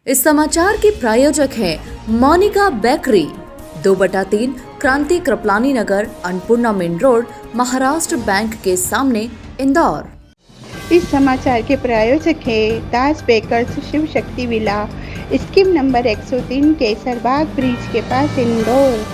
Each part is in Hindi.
इस समाचार के प्रायोजक हैं Monika bakery, 2/3 Kranti Kripalani Nagar, Annapurna main road, Maharashtra bank के सामने, इंदौर। इस समाचार के प्रायोजक हैं दास bakers Shiv Shakti villa, scheme number 103, Kesarbagh bridge के पास, इंदौर।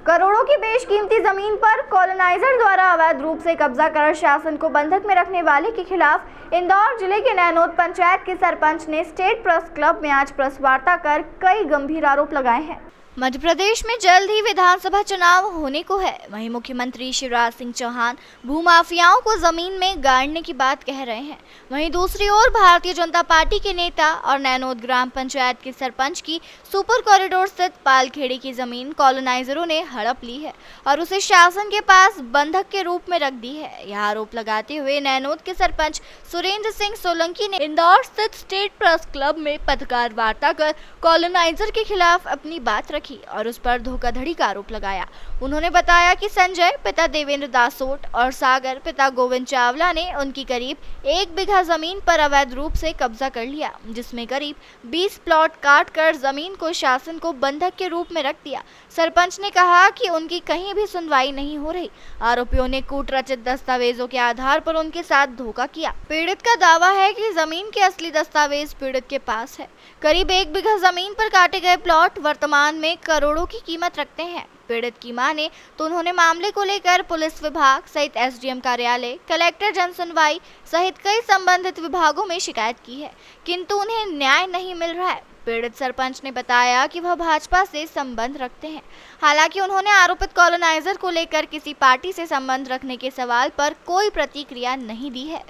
करोड़ों की बेशकीमती जमीन पर कॉलोनाइजर द्वारा अवैध रूप से कब्जा कर शासन को बंधक में रखने वाले के खिलाफ इंदौर जिले के नैनोद पंचायत के सरपंच ने स्टेट प्रेस क्लब में आज प्रेस वार्ता कर कई गंभीर आरोप लगाए हैं। मध्य प्रदेश में जल्द ही विधानसभा चुनाव होने को है। वहीं मुख्यमंत्री शिवराज सिंह चौहान भूमाफियाओं को जमीन में गाड़ने की बात कह रहे हैं। वहीं दूसरी ओर भारतीय जनता पार्टी के नेता और नैनोद ग्राम पंचायत के सरपंच की सुपर कॉरिडोर स्थित पालखेड़ी की जमीन कॉलोनाइजरों ने हड़प ली है और उसे शासन के पास बंधक के रूप में रख दी है। यह आरोप लगाते हुए नैनोद के सरपंच सुरेंद्र सिंह सोलंकी ने इंदौर स्थित स्टेट प्रेस क्लब में पत्रकार वार्ता कर कॉलोनाइजर के खिलाफ अपनी बात और उस पर धोखाधड़ी का आरोप लगाया। उन्होंने बताया कि संजय पिता देवेंद्र दासोट और सागर पिता गोविंद चावला ने उनकी करीब 1 बीघा जमीन पर अवैध रूप से कब्जा कर लिया, जिसमें करीब 20 प्लॉट काट कर जमीन को शासन को बंधक के रूप में रख दिया। सरपंच ने कहा कि उनकी कहीं भी सुनवाई नहीं हो रही। आरोपियों ने कूटरचित दस्तावेजों के आधार पर उनके साथ धोखा किया। पीड़ित का दावा है कि जमीन के असली दस्तावेज पीड़ित के पास है। करीब 1 बीघा जमीन पर काटे गए प्लॉट वर्तमान में करोड़ों की कीमत रखते हैं। पीड़ित की माने तो उन्होंने मामले को लेकर पुलिस विभाग सहित एसडीएम कार्यालय, कलेक्टर जनसुनवाई सहित कई संबंधित विभागों में शिकायत की है, किंतु उन्हें न्याय नहीं मिल रहा है। पीड़ित सरपंच ने बताया कि वह भाजपा से संबंध रखते हैं। हालांकि उन्होंने आरोपित कॉलोनाइजर को लेकर किसी पार्टी से संबंध रखने के सवाल पर कोई प्रतिक्रिया नहीं दी है।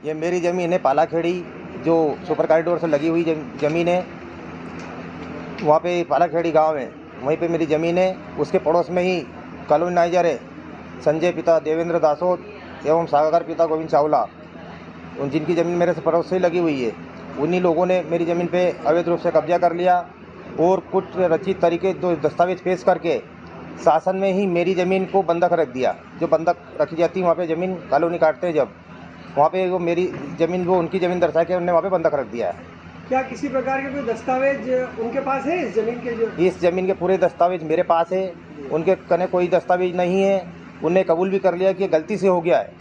ये मेरी जमीन है पालाखेड़ी, जो सुपर कॉरिडोर से लगी हुई जमीन है। वहाँ पे पालाखेड़ी गांव है, वहीं पे मेरी ज़मीन है। उसके पड़ोस में ही कॉलोनाइजर है संजय पिता देवेंद्र दासोट एवं सागर पिता गोविंद चावला, उन जिनकी ज़मीन मेरे से पड़ोस से ही लगी हुई है। उन्हीं लोगों ने मेरी ज़मीन पे अवैध रूप से कब्जा कर लिया और कुछ रचित तरीके दो दस्तावेज पेश करके शासन में ही मेरी ज़मीन को बंधक रख दिया। जो बंधक रखी जाती है वहाँ पे ज़मीन कॉलोनी काटते हैं, जब वहाँ पे वो मेरी ज़मीन वो उनकी ज़मीन दर्शा के उन्होंने वहाँ पे बंधक रख दिया है। क्या किसी प्रकार के कोई दस्तावेज उनके पास है इस जमीन के? जो इस जमीन के पूरे दस्तावेज मेरे पास है, उनके कने कोई दस्तावेज नहीं है। उनने कबूल भी कर लिया कि गलती से हो गया है।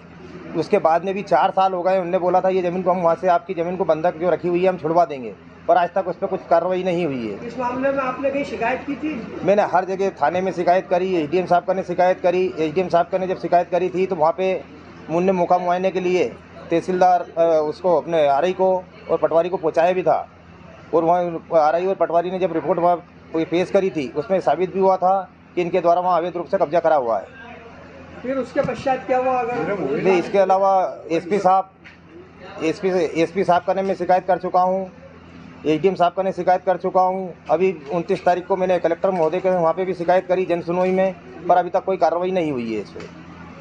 उसके बाद में भी 4 साल हो गए। उनने बोला था ये ज़मीन को हम वहाँ से आपकी ज़मीन को बंधक जो रखी हुई है हम छुड़वा देंगे, पर आज तक उस पर कुछ कार्रवाई नहीं हुई है। इस मामले में आपने कहीं शिकायत की थी? मैंने हर जगह थाने में शिकायत करी, एसडीएम साहब का ने शिकायत करी। एसडीएम साहब का ने जब शिकायत करी थी तो वहाँ पे मुन्ने मौका मुआयने के लिए तहसीलदार उसको अपने आरआई को और पटवारी को पहुँचाया भी था। और वहाँ आरआई और पटवारी ने जब रिपोर्ट वहाँ पेश करी थी उसमें साबित भी हुआ था कि इनके द्वारा वहाँ अवैध रूप से कब्जा करा हुआ है। फिर उसके पश्चात क्या हुआ? अगर इसके अलावा एसपी साहब का ने मैं शिकायत कर चुका हूँ, एसडीएम साहब का ने शिकायत कर चुका हूँ। अभी 29 तारीख को मैंने कलेक्टर महोदय के वहाँ पे भी शिकायत करी जनसुनवाई में, पर अभी तक कोई कार्रवाई नहीं हुई है इस पर।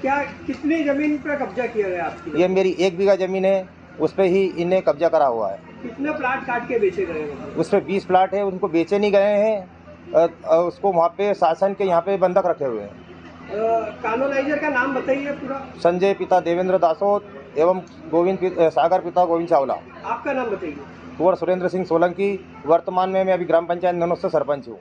क्या कितनी ज़मीन पर कब्जा किया गया आपकी? ये मेरी 1 बीघा ज़मीन है, उस पर ही इन्हें कब्जा करा हुआ है। कितने प्लाट काट के बेचे गए? उस पर 20 प्लाट है, उनको बेचे नहीं गए हैं। उसको वहाँ पे शासन के यहाँ पे बंधक रखे हुए हैं। कॉलोनाइजर का नाम बताइए पूरा। संजय पिता देवेंद्र दासोट एवं सागर पिता गोविंद चावला। आपका नाम बताइए। कुंवर सुरेंद्र सिंह सोलंकी। वर्तमान में मैं अभी ग्राम पंचायत नैनोद से सरपंच हूँ।